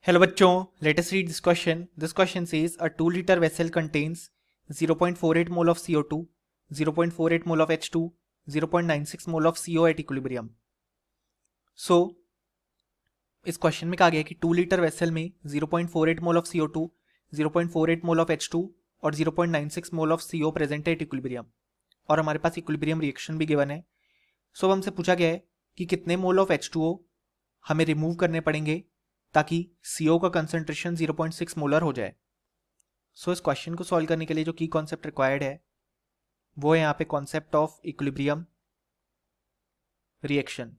Hello बच्चों, let us read this question. This question says a 2-liter vessel contains 0.48 mole of CO2, 0.48 mole of H2, 0.96 mole of CO at equilibrium. So इस question में कहा गया है कि 2 litre vessel में 0.48 mole of CO2, 0.48 mole of H2 और 0.96 mole of CO present है at equilibrium और हमारे पास इक्विलिब्रियम रिएक्शन भी गिवन है. सो हमसे पूछा गया है कि कितने मोल ऑफ H2O हमें रिमूव करने पड़ेंगे ताकि CO का कंसंट्रेशन 0.6 मोलर हो जाए. सो इस क्वेश्चन को सॉल्व करने के लिए जो की कॉन्सेप्ट रिक्वायर्ड है वो है यहाँ पे कॉन्सेप्ट ऑफ इक्विलिब्रियम रिएक्शन.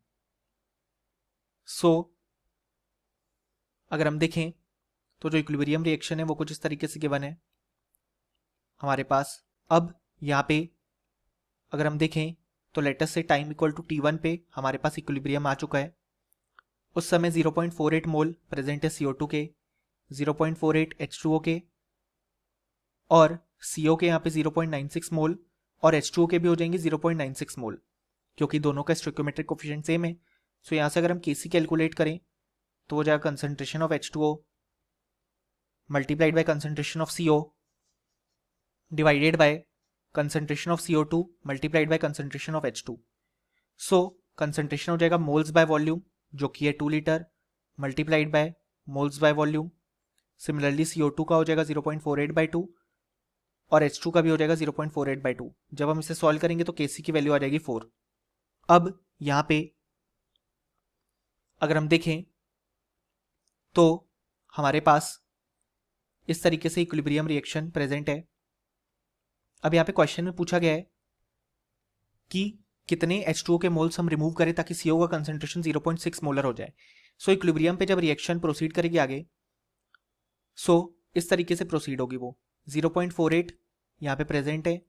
सो अगर हम देखें तो जो इक्विलिब्रियम रिएक्शन है वो कुछ इस तरीके से गिवन है हमारे पास. अब यहाँ पे अगर हम देखें तो let's say time equal to t1 पे हमारे पास इक्विलिब्रियम आ चुका है. उस समय 0.48 मोल प्रेजेंट है CO2 के, 0.48 H2O के और CO के यहाँ पे 0.96 मोल और H2O के भी हो जाएंगे 0.96 मोल क्योंकि दोनों का स्टोइकियोमेट्रिक कोफिशिएंट सेम है. सो यहाँ से अगर हम Kc कैलकुलेट करें तो हो जाएगा concentration of H2O multiplied by concentration of CO divided by concentration of CO2 multiplied by concentration of H2. So concentration हो जाएगा मोल्स बाय वॉल्यूम जो कि है 2 litre multiplied by moles by volume. Similarly CO2 का हो जाएगा 0.48/2 और H2 का भी हो जाएगा 0.48/2. जब हम इसे सॉल्व करेंगे तो Kc की वैल्यू आ जाएगी 4. अब यहाँ पे अगर हम देखें तो हमारे पास इस तरीके से इक्विलिब्रियम रिएक्शन प्रेजेंट है. अब यहाँ पे क्वेश्चन में पूछा गया है कि कितने H2O के मोल्स हम रिमूव करें ताकि CO का कंसंट्रेशन 0.6 मोलर हो जाए. सो इक्विलिब्रियम पे जब रिएक्शन प्रोसीड करेगी आगे सो इस तरीके से प्रोसीड होगी. वो 0.48 यहाँ पे प्रेजेंट है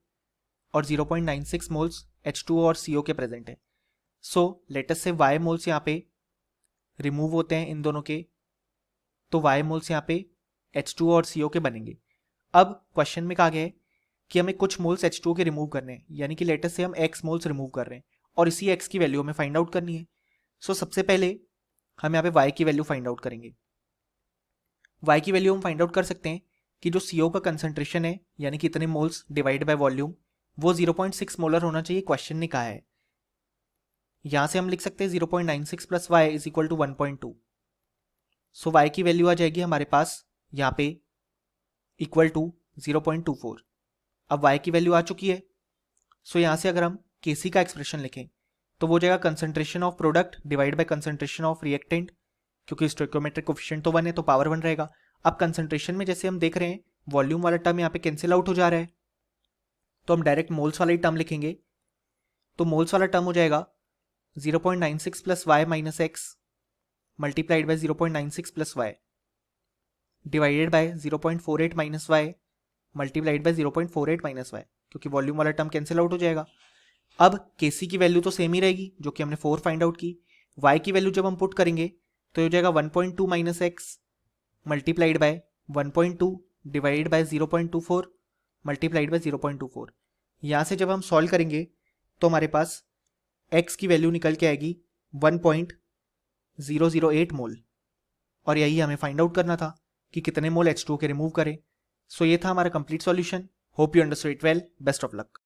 और 0.96 मोल्स H2O और CO के प्रेजेंट है. So let's say Y moles यहाँ पे रिमूव होते हैं इन दोनों के, तो Y मोल्स यहाँ पे H2O और CO के बनेंगे. अब क्वेश्चन में कहा गया है कि हमें कुछ मोल्स H2O के रिमूव करने हैं, यानी कि लेटस से हम X मोल्स रिमूव कर रहे हैं और इसी X की वैल्यू हमें फाइंड आउट करनी है. सो सबसे पहले हम यहाँ पे Y की वैल्यू फाइंड आउट करेंगे. Y की वैल्यू हम फाइंड आउट कर सकते हैं कि जो CO का कंसंट्रेशन है यानी कि इतने मोल्स डिवाइड बाय वॉल्यूम वो 0.6 मोलर होना चाहिए. क्वेश्चन ने कहा है यहां से हम लिख सकते हैं 0.96 plus y is equal to 1.2. So y की वैल्यू आ जाएगी हमारे पास यहाँ पे इक्वल टू 0.24. अब y की वैल्यू आ चुकी है. सो यहां से अगर हम Kc का एक्सप्रेशन लिखें तो वो जाएगा concentration of product divide by concentration of reactant क्योंकि स्टोइकियोमेट्रिक कोफिशिएंट तो 1 है तो पावर 1 रहेगा. अब कंसंट्रेशन में जैसे हम देख रहे हैं वॉल्यूम वाला टर्म यहाँ पे कैंसिल आउट हो जा रहा है तो हम डायरेक्ट मोल्स वाला ही टर्म लिखेंगे. तो मोल्स वाला टर्म हो जाएगा 0.96 plus y minus x multiplied by 0.96 plus y divided by 0.48 minus y multiplied by 0.48 minus y क्योंकि वॉल्यूम वाला टर्म कैंसिल आउट हो जाएगा. अब Kc की वैल्यू तो सेम ही रहेगी जो कि हमने 4 फाइंड आउट की. y की वैल्यू जब हम पुट करेंगे तो हो जाएगा 1.2 minus x multiplied by 1.2 divided by 0.24 multiplied by 0.24. यहाँ से जब हम सॉल्व करेंगे तो हमारे पास x की वैल्यू निकल के आएगी 1.008 मोल और यही हमें फाइंड आउट करना था कि कितने मोल H2O के रिमूव करें. सो ये था हमारा complete solution. Hope you understood it well. Best of luck.